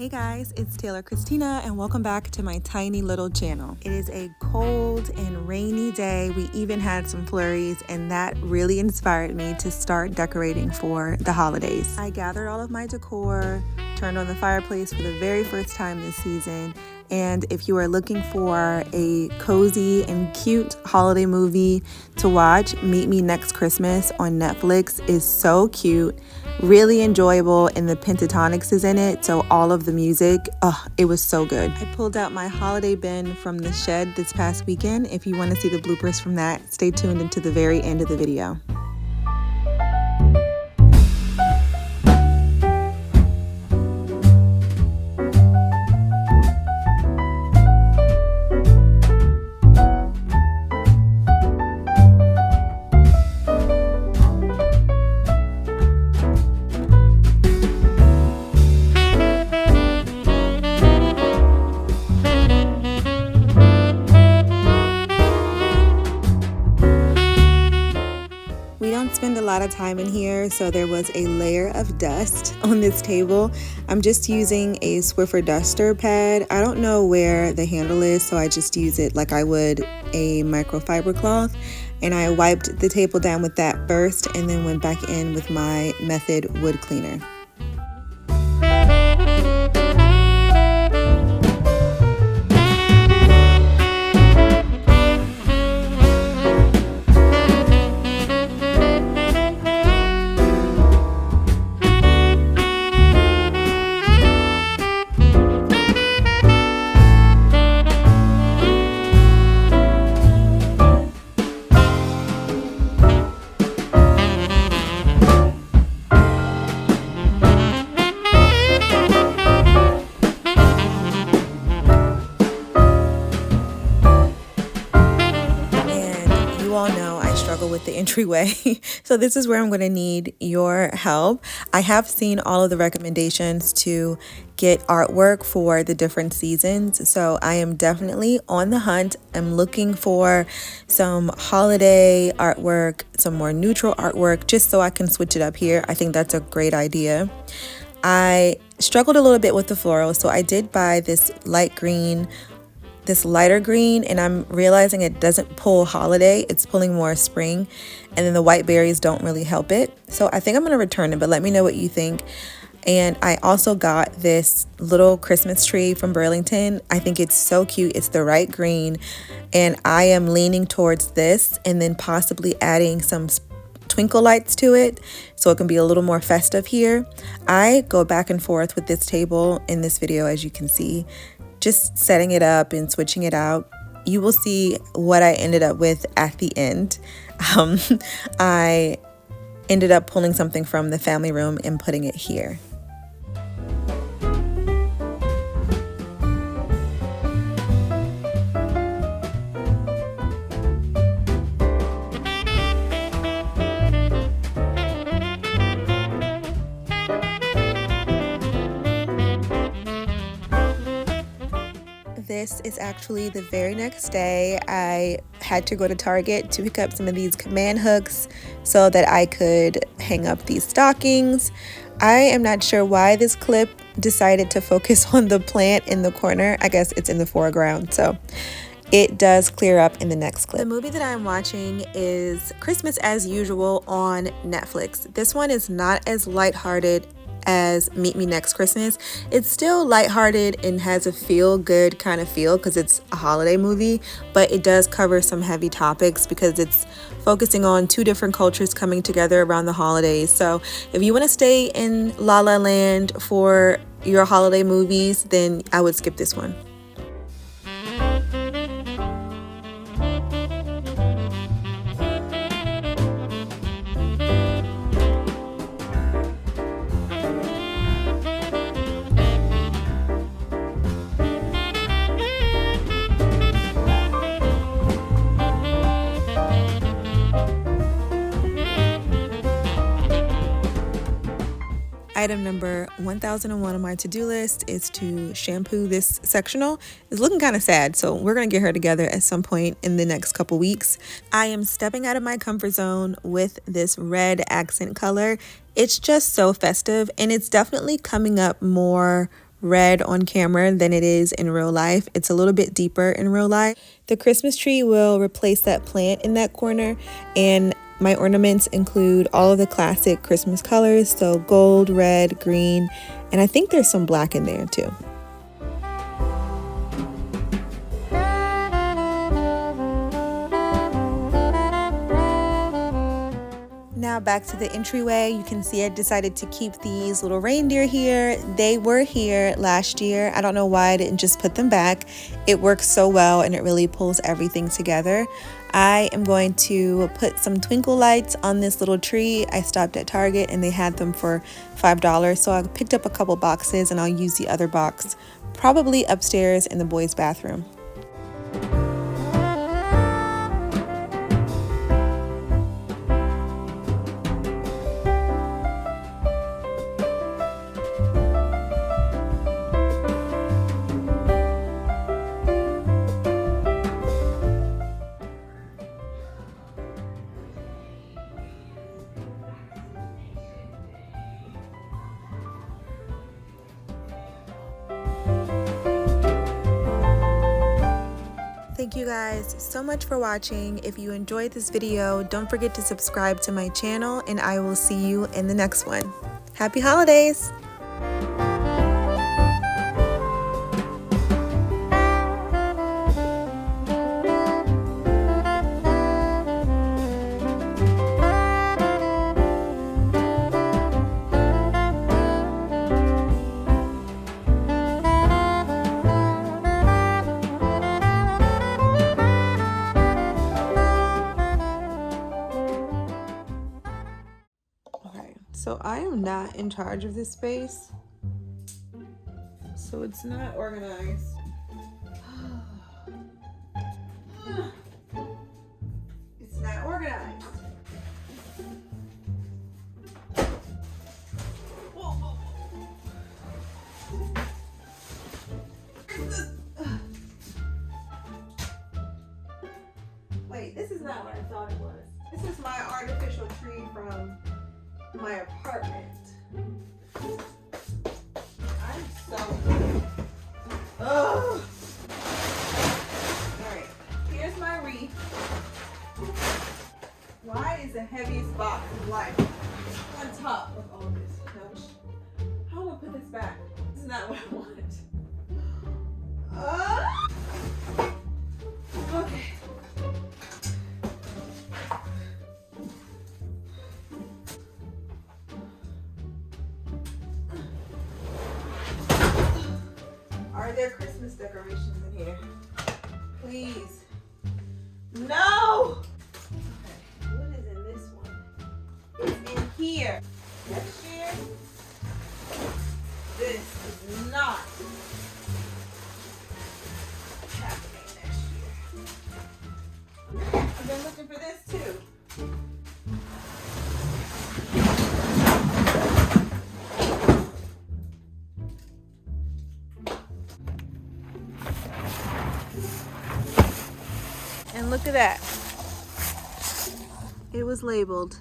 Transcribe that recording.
Hey guys, it's Taylor Christina and welcome back to my tiny little channel. It is a cold and rainy day. We even had some flurries and that really inspired me to start decorating for the holidays. I gathered all of my decor, turned on the fireplace for the very first time this season, and if you are looking for a cozy and cute holiday movie to watch, Meet Me Next Christmas on Netflix is so cute, really enjoyable, and the Pentatonics is in it, so all of the music, it was so good. I pulled out my holiday bin from the shed this past weekend. If you want to see the bloopers from that, stay tuned into the very end of the video. Spend a lot of time in here, so there was a layer of dust on this table. I'm just using a Swiffer duster pad. I don't know where the handle is, so I just use it like I would a microfiber cloth, and I wiped the table down with that first and then went back in with my Method wood cleaner. With the entryway, so this is where I'm going to need your help. I have seen all of the recommendations to get artwork for the different seasons, so I am definitely on the hunt. I'm looking for some holiday artwork, some more neutral artwork, just so I can switch it up here. I think that's a great idea. I struggled a little bit with the floral, so I did buy this lighter green, and I'm realizing it doesn't pull holiday, it's pulling more spring, and then the white berries don't really help it. So I think I'm going to return it, but let me know what you think. And I also got this little Christmas tree from Burlington. I think it's so cute. It's the right green, and I am leaning towards this and then possibly adding some twinkle lights to it so it can be a little more festive here. I go back and forth with this table in this video, as you can see, just setting it up and switching it out. You will see what I ended up with at the end. I ended up pulling something from the family room and putting it here. This is actually the very next day. I had to go to Target to pick up some of these command hooks so that I could hang up these stockings. I am not sure why this clip decided to focus on the plant in the corner. I guess it's in the foreground, so it does clear up in the next clip. The movie that I'm watching is Christmas as Usual on Netflix. This one is not as lighthearted as Meet Me Next Christmas. It's still lighthearted and has a feel-good kind of feel because it's a holiday movie, but it does cover some heavy topics because it's focusing on two different cultures coming together around the holidays. So if you want to stay in La La Land for your holiday movies, then I would skip this one. Item number 1001 on my to-do list is to shampoo this sectional. It's looking kind of sad, so we're gonna get her together at some point in the next couple weeks. I am stepping out of my comfort zone with this red accent color. It's just so festive, and it's definitely coming up more red on camera than it is in real life. It's a little bit deeper in real life. The Christmas tree will replace that plant in that corner, and my ornaments include all of the classic Christmas colors, so gold, red, green, and I think there's some black in there too. Now back to the entryway. You can see I decided to keep these little reindeer here. They were here last year. I don't know why I didn't just put them back. It works so well and it really pulls everything together. I am going to put some twinkle lights on this little tree. I stopped at Target and they had them for $5. So I picked up a couple boxes and I'll use the other box probably upstairs in the boys' bathroom. Thank you guys so much for watching. If you enjoyed this video, don't forget to subscribe to my channel and I will see you in the next one. Happy holidays! So I am not in charge of this space, so it's not organized. It's not organized. Whoa, whoa, whoa. Wait, this is not what I thought it was. This is my artificial tree from my apartment. I'm so... Oh! Alright, here's my wreath. Why is the heaviest box of life on top of all this? No, how do I put this back? This is not what I want. Okay. Are there Christmas decorations in here? Please. No! Okay, what is in this one? It's in here. Next year, this is not happening next year. I've been looking for this too. And look at that. It was labeled